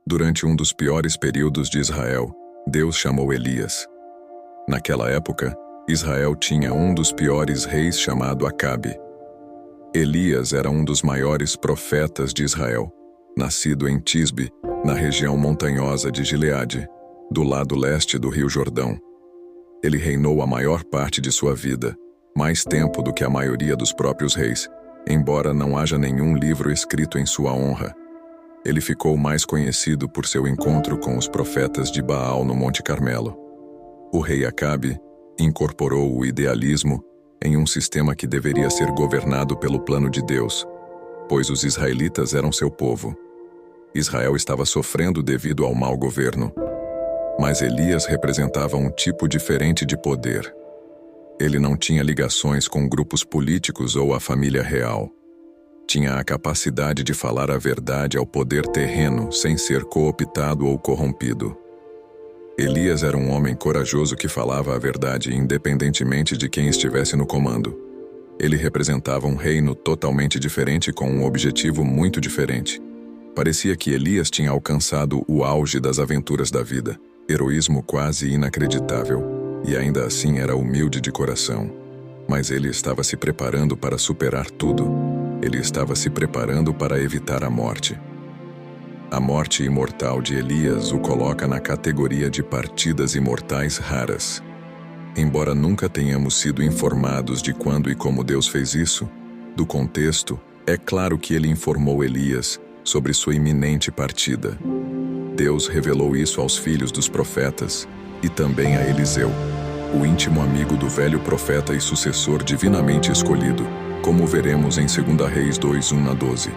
Durante um dos piores períodos de Israel, Deus chamou Elias. Naquela época, Israel tinha um dos piores reis chamado Acabe. Elias era um dos maiores profetas de Israel, nascido em Tisbe, na região montanhosa de Gileade, do lado leste do rio Jordão. Ele reinou a maior parte de sua vida, mais tempo do que a maioria dos próprios reis, embora não haja nenhum livro escrito em sua honra. Ele ficou mais conhecido por seu encontro com os profetas de Baal no Monte Carmelo. O rei Acabe incorporou o idealismo em um sistema que deveria ser governado pelo plano de Deus, pois os israelitas eram seu povo. Israel estava sofrendo devido ao mau governo. Mas Elias representava um tipo diferente de poder. Ele não tinha ligações com grupos políticos ou a família real. Tinha a capacidade de falar a verdade ao poder terreno sem ser cooptado ou corrompido. Elias era um homem corajoso que falava a verdade independentemente de quem estivesse no comando. Ele representava um reino totalmente diferente com um objetivo muito diferente. Parecia que Elias tinha alcançado o auge das aventuras da vida, heroísmo quase inacreditável, e ainda assim era humilde de coração. Mas ele estava se preparando para superar tudo. Ele estava se preparando para evitar a morte. A morte imortal de Elias o coloca na categoria de partidas imortais raras. Embora nunca tenhamos sido informados de quando e como Deus fez isso, do contexto, é claro que ele informou Elias sobre sua iminente partida. Deus revelou isso aos filhos dos profetas e também a Eliseu, o íntimo amigo do velho profeta e sucessor divinamente escolhido, como veremos em 2 Reis 2:1-12.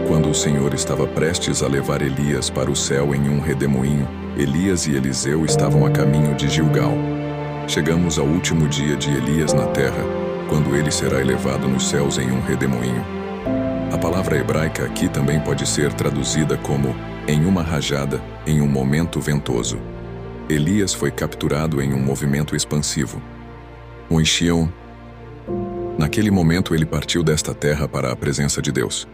Quando o Senhor estava prestes a levar Elias para o céu em um redemoinho, Elias e Eliseu estavam a caminho de Gilgal. Chegamos ao último dia de Elias na terra, quando ele será elevado nos céus em um redemoinho. A palavra hebraica aqui também pode ser traduzida como em uma rajada, em um momento ventoso. Elias foi capturado em um movimento expansivo. O enchiam. Naquele momento ele partiu desta terra para a presença de Deus.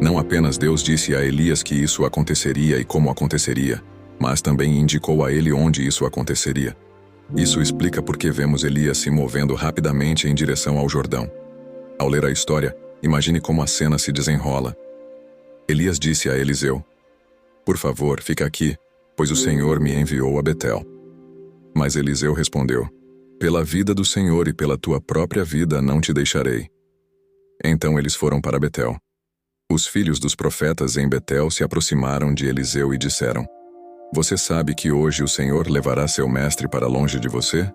Não apenas Deus disse a Elias que isso aconteceria e como aconteceria, mas também indicou a ele onde isso aconteceria. Isso explica por que vemos Elias se movendo rapidamente em direção ao Jordão. Ao ler a história, imagine como a cena se desenrola. Elias disse a Eliseu: "Por favor, fica aqui, pois o Senhor me enviou a Betel." Mas Eliseu respondeu: "Pela vida do Senhor e pela tua própria vida não te deixarei." Então eles foram para Betel. Os filhos dos profetas em Betel se aproximaram de Eliseu e disseram: "Você sabe que hoje o Senhor levará seu mestre para longe de você?"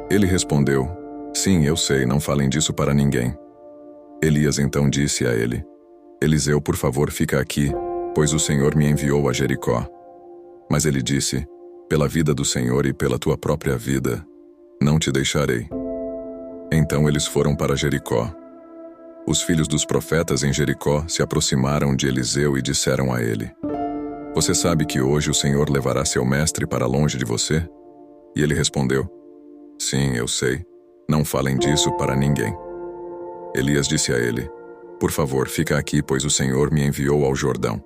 Ele respondeu: "Sim, eu sei, não falem disso para ninguém." Elias então disse a ele: "Eliseu, por favor, fica aqui, pois o Senhor me enviou a Jericó." Mas ele disse: "Pela vida do Senhor e pela tua própria vida, não te deixarei." Então eles foram para Jericó. Os filhos dos profetas em Jericó se aproximaram de Eliseu e disseram a ele: "Você sabe que hoje o Senhor levará seu mestre para longe de você?" E ele respondeu: "Sim, eu sei. Não falem disso para ninguém." Elias disse a ele: "Por favor, fica aqui, pois o Senhor me enviou ao Jordão."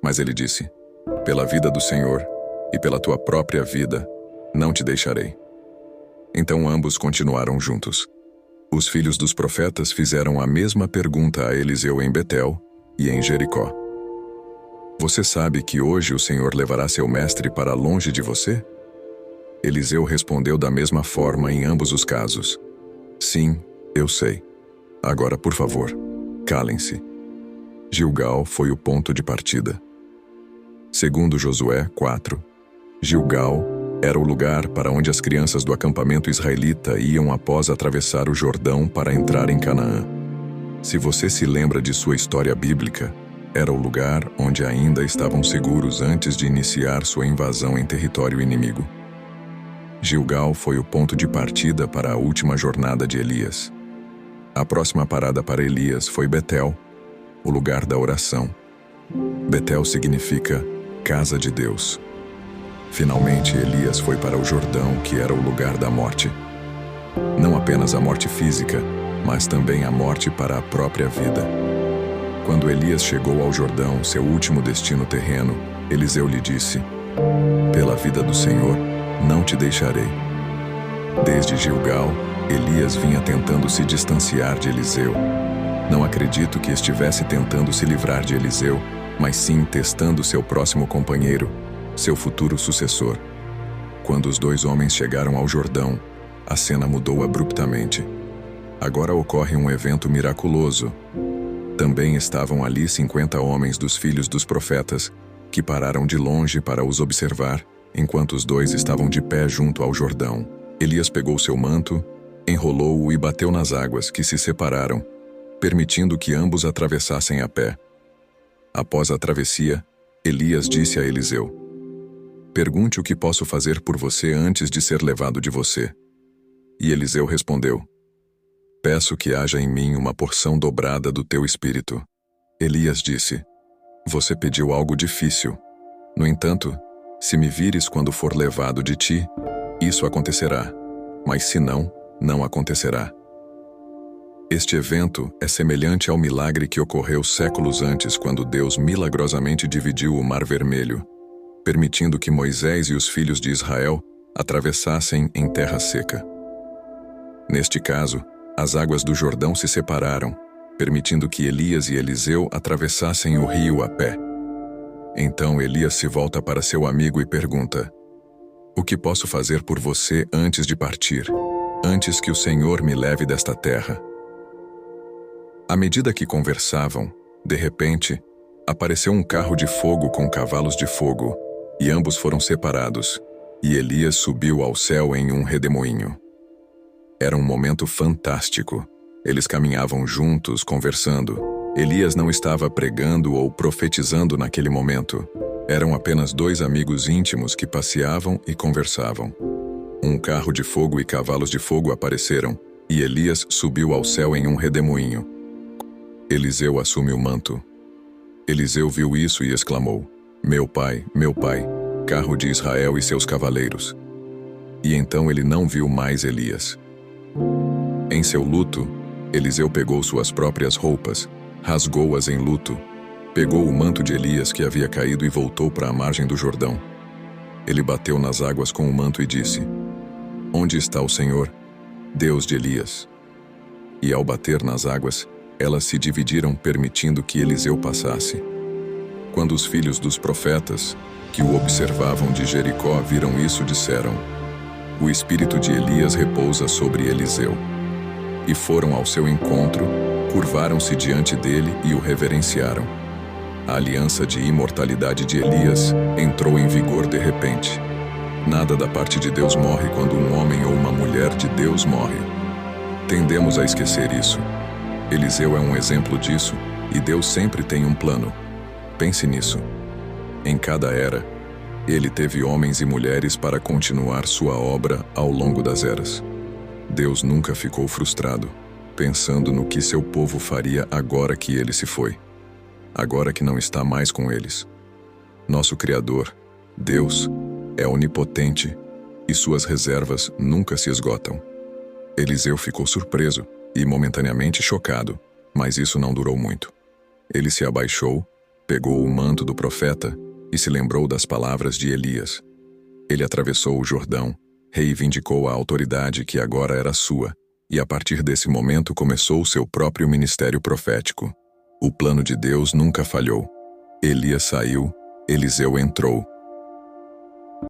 Mas ele disse: "Pela vida do Senhor e pela tua própria vida, não te deixarei." Então ambos continuaram juntos. Os filhos dos profetas fizeram a mesma pergunta a Eliseu em Betel e em Jericó: "Você sabe que hoje o Senhor levará seu mestre para longe de você?" Eliseu respondeu da mesma forma em ambos os casos: "Sim, eu sei. Agora, por favor, calem-se." Gilgal foi o ponto de partida. Segundo Josué 4, Gilgal era o lugar para onde as crianças do acampamento israelita iam após atravessar o Jordão para entrar em Canaã. Se você se lembra de sua história bíblica, era o lugar onde ainda estavam seguros antes de iniciar sua invasão em território inimigo. Gilgal foi o ponto de partida para a última jornada de Elias. A próxima parada para Elias foi Betel, o lugar da oração. Betel significa casa de Deus. Finalmente, Elias foi para o Jordão, que era o lugar da morte. Não apenas a morte física, mas também a morte para a própria vida. Quando Elias chegou ao Jordão, seu último destino terreno, Eliseu lhe disse: "Pela vida do Senhor, não te deixarei." Desde Gilgal, Elias vinha tentando se distanciar de Eliseu. Não acredito que estivesse tentando se livrar de Eliseu, mas sim testando seu próximo companheiro, seu futuro sucessor. Quando os dois homens chegaram ao Jordão, a cena mudou abruptamente. Agora ocorre um evento miraculoso. Também estavam ali 50 homens dos filhos dos profetas, que pararam de longe para os observar, enquanto os dois estavam de pé junto ao Jordão. Elias pegou seu manto, enrolou-o e bateu nas águas, que se separaram, permitindo que ambos atravessassem a pé. Após a travessia, Elias disse a Eliseu: "Pergunte o que posso fazer por você antes de ser levado de você." E Eliseu respondeu: "Peço que haja em mim uma porção dobrada do teu espírito." Elias disse: "Você pediu algo difícil. No entanto, se me vires quando for levado de ti, isso acontecerá, mas se não, não acontecerá." Este evento é semelhante ao milagre que ocorreu séculos antes, quando Deus milagrosamente dividiu o Mar Vermelho, permitindo que Moisés e os filhos de Israel atravessassem em terra seca. Neste caso, as águas do Jordão se separaram, permitindo que Elias e Eliseu atravessassem o rio a pé. Então Elias se volta para seu amigo e pergunta: "O que posso fazer por você antes de partir, antes que o Senhor me leve desta terra?" À medida que conversavam, de repente, apareceu um carro de fogo com cavalos de fogo, e ambos foram separados, e Elias subiu ao céu em um redemoinho. Era um momento fantástico. Eles caminhavam juntos, conversando. Elias não estava pregando ou profetizando naquele momento. Eram apenas dois amigos íntimos que passeavam e conversavam. Um carro de fogo e cavalos de fogo apareceram, e Elias subiu ao céu em um redemoinho. Eliseu assume o manto. Eliseu viu isso e exclamou: meu pai, carro de Israel e seus cavaleiros." E então ele não viu mais Elias. Em seu luto, Eliseu pegou suas próprias roupas, rasgou-as em luto, pegou o manto de Elias que havia caído e voltou para a margem do Jordão. Ele bateu nas águas com o manto e disse: "Onde está o Senhor, Deus de Elias?" E ao bater nas águas, elas se dividiram, permitindo que Eliseu passasse. Quando os filhos dos profetas, que o observavam de Jericó, viram isso, disseram: "O espírito de Elias repousa sobre Eliseu." E foram ao seu encontro, curvaram-se diante dele e o reverenciaram. A aliança de imortalidade de Elias entrou em vigor de repente. Nada da parte de Deus morre quando um homem ou uma mulher de Deus morre. Tendemos a esquecer isso. Eliseu é um exemplo disso, e Deus sempre tem um plano. Pense nisso. Em cada era, ele teve homens e mulheres para continuar sua obra ao longo das eras. Deus nunca ficou frustrado, pensando no que seu povo faria agora que ele se foi, agora que não está mais com eles. Nosso Criador, Deus, é onipotente e suas reservas nunca se esgotam. Eliseu ficou surpreso e momentaneamente chocado, mas isso não durou muito. Ele se abaixou, pegou o manto do profeta e se lembrou das palavras de Elias. Ele atravessou o Jordão, reivindicou a autoridade que agora era sua, e a partir desse momento começou o seu próprio ministério profético. O plano de Deus nunca falhou. Elias saiu, Eliseu entrou,